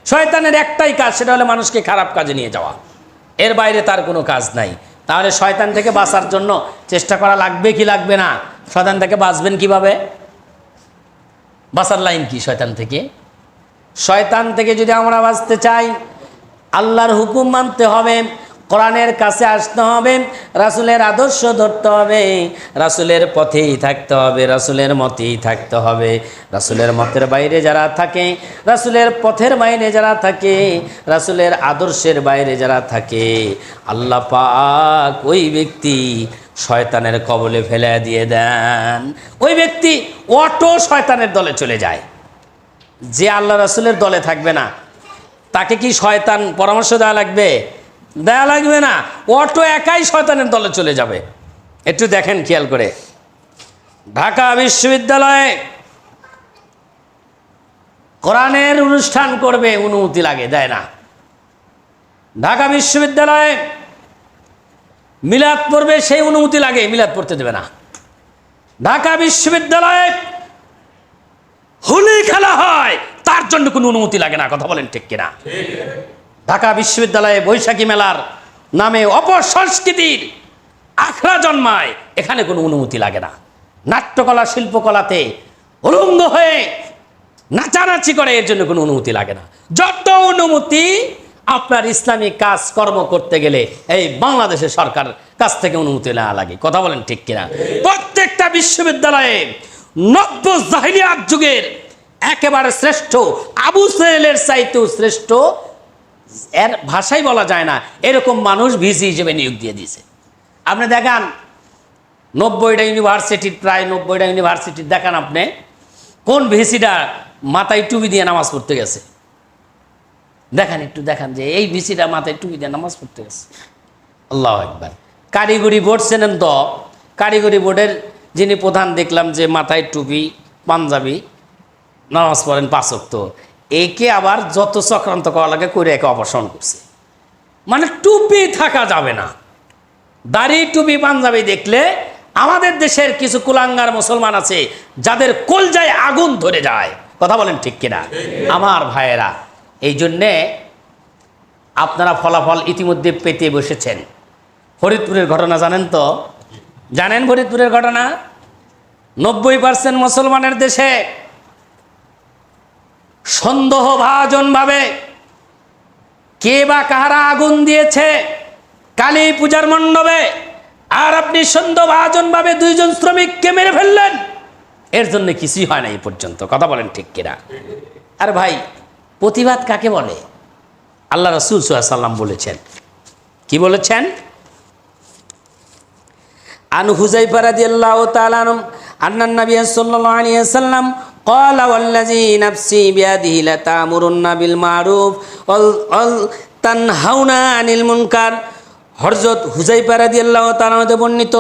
শয়তানের একটাই কাজ, সেটা হলো মানুষকে খারাপ কাজে নিয়ে যাওয়া, এর বাইরে তার কোনো কাজ নাই। তাহলে শয়তান থেকে বাঁচার জন্য চেষ্টা করা লাগবে কি লাগবে না? শয়তান থেকে বাঁচবেন কিভাবে? বাঁচার লাইন কি শয়তান থেকে? শয়তান থেকে যদি আমরা বাঁচতে চাই, আল্লাহর হুকুম মানতে হবে, কোরআনের কাছে আসতে হবে, রাসূলের আদর্শ ধরতে হবে, রাসূলের পথেই থাকতে হবে, রাসূলের মতেই থাকতে হবে। রাসূলের মতের বাইরে যারা থাকে, রাসূলের পথের বাইরে যারা থাকে, রাসূলের আদর্শের বাইরে যারা থাকে, আল্লাহ পাক ওই ব্যক্তি শয়তানের কবলে ফেলে দিয়ে দেন। ওই ব্যক্তি অটো শয়তানের দলে চলে যায়। যে আল্লাহ রাসূলের দলে থাকবে না, তাকে কি শয়তান পরামর্শ দেওয়া লাগবে? দেওয়া লাগবে না, অটো একাই শয়তানের দলে চলে যাবে। একটু দেখেন খেয়াল করে, ঢাকা বিশ্ববিদ্যালয়ে কোরআনের অনুষ্ঠান করবে, অনুমতি লাগে, দেয় না। ঢাকা বিশ্ববিদ্যালয়ে মিলাদ পড়বে, সেই অনুমতি লাগে, মিলাদ পড়তে দেবে না। ঢাকা বিশ্ববিদ্যালয়ে হোলি খেলা হয়, তার জন্য কোনো অনুমতি লাগে না। কথা বলেন ঠিক কিনা? ঢাকা বিশ্ববিদ্যালয়ে বৈশাখী মেলার নামে অপসংস্কৃতির আখড়া জন্মায়, এখানে কোনো অনুমতি লাগে না। নাট্যকলা শিল্পকলাতে উলঙ্গ হয়ে নাচানাচি করে, এর জন্য কোনো অনুমতি লাগে না। যত অনুমতি আপনার ইসলামী কাজ কর্ম করতে গেলে এই বাংলাদেশের সরকার কাছ থেকে অনুমতি নেওয়া লাগে। কথা বলেন ঠিক কিনা? প্রত্যেকটা বিশ্ববিদ্যালয়ে নব্য জাহিলিয়াত যুগের একেবারে শ্রেষ্ঠ, আবু সেহেলের চাইতেও শ্রেষ্ঠ, এর ভাষাই বলা যায় না, এরকম মানুষ ভিসি হিসেবে নিয়োগ দিয়ে দিয়েছে। আপনি দেখান 90টা ইউনিভার্সিটির, প্রায় 90টা ইউনিভার্সিটির দেখান আপনি কোন ভিসিটা মাথায় টুপি দিয়ে নামাজ পড়তে গেছে। দেখান, একটু দেখান যে এই ভিসিটা মাথায় টুপি দিয়ে নামাজ পড়তে গেছে। আল্লাহু আকবার। কারিগরি বোর্ড চেনেন তো? কারিগরি বোর্ডের যিনি প্রধান, দেখলাম যে মাথায় টুপি, পাঞ্জাবি, নামাজ পড়েন 5 ওয়াক্ত। একে আবার যত চক্রান্ত করা লাগে করে একে অপসারণ করছে। মানে টুপি থাকা যাবে না, দাড়ি টুপি পাঞ্জাবি দেখলে আমাদের দেশের কিছু কুলাঙ্গার মুসলমান আছে যাদের কলজায় আগুন ধরে যায়। কথা বলেন ঠিক কিনা? আমার ভাইয়েরা, এই জন্যে আপনারা ফলাফল ইতিমধ্যে পেতে বসেছেন। ফরিদপুরের ঘটনা জানেন তো? জানেন ফরিদপুরের ঘটনা? 90% মুসলমানের দেশে সন্দেহভাজনভাবে কে বা কাহারা আগুন দিয়েছে কালী পূজার মণ্ডপে, আর আপনি সন্দেহভাজনভাবে 2 জন শ্রমিককে মেরে ফেললেন, এর জন্য কিছুই হয় না এই পর্যন্ত। কথা বলেন ঠিক কিনা? আর ভাই, প্রতিবাদ কাকে বলে? আল্লাহ রাসূল সাল্লাল্লাহু আলাইহি ওয়াসাল্লাম বলেছেন, কি বলেছেন? আন হুযায়ফা রাদিয়াল্লাহু তাআলা আন্না নবী সাল্লাল্লাহু আলাইহি ওয়াসাল্লাম قال والذي نفسي بيده لتأمرن بالمعروف وتنهون عن المنكر। হযরত হুযায়ফা রাদিয়াল্লাহু তাআলা হতে বর্ণিত,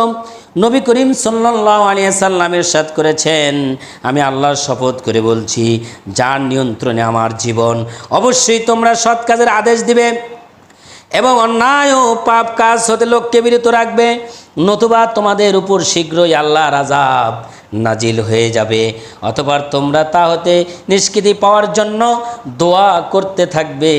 নবী করিম সাল্লাল্লাহু আলাইহি ওয়াসাল্লাম ইরশাদ করেছেন, আমি আল্লাহর শপথ করে বলছি, যার নিয়ন্ত্রণে আমার জীবন, অবশ্যই তোমরা সৎ কাজের আদেশ দিবে এবং অন্যায় ও পাপ কাজ হতে লোককে বিরত রাখবে, নতুবা তোমাদের উপর শীঘ্রই আল্লাহর আযাব নাজিল হয়ে যাবে। অতঃপর তোমরা তা হতে নিষ্কৃতি পাওয়ার জন্য দোয়া করতে থাকবে।